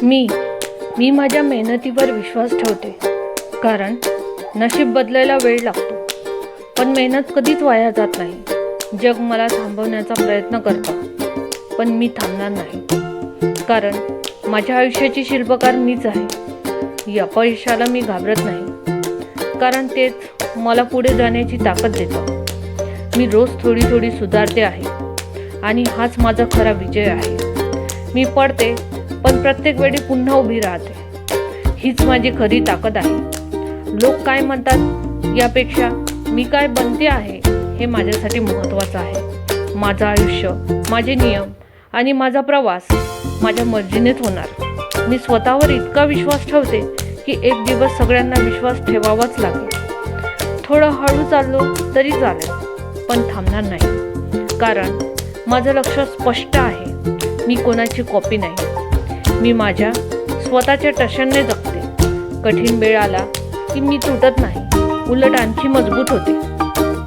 मी मी माझ्या मेहनतीवर विश्वास ठेवते, कारण नशीब बदलायला वेळ लागतो, पण मेहनत कधीच वाया जात नाही. जग मला थांबवण्याचा प्रयत्न करतं, पण मी थांबणार नाही, कारण माझ्या आयुष्याची शिल्पकार मीच आहे. अपयशाला मी घाबरत नाही, कारण तेच मला पुढे जाण्याची ताकद देतं. मी रोज थोडी थोडी सुधारते आहे, आणि हाच माझा खरा विजय आहे. मी पडते, पण प्रत्येक वेळी पुन्हा उभी राहते. हीच माझी खरी ताकद आहे. लोक काय म्हणतात यापेक्षा मी काय बनते आहे हे माझ्यासाठी महत्त्वाचं आहे. माझं आयुष्य, माझे नियम आणि माझा प्रवास माझ्या मर्जीनेच होणार. मी स्वतःवर इतका विश्वास ठेवते की एक दिवस सगळ्यांना विश्वास ठेवावाच लागेल. थोडं हळू चाललो तरी चालेल, पण थांबणार नाही, कारण माझं लक्ष स्पष्ट आहे. मी कोणाची कॉपी नाही. मी माझ्या स्वतःच्या टशनने जगते. कठीण वेळ आला की मी तुटत नाही, उलट आणखी मजबूत होते.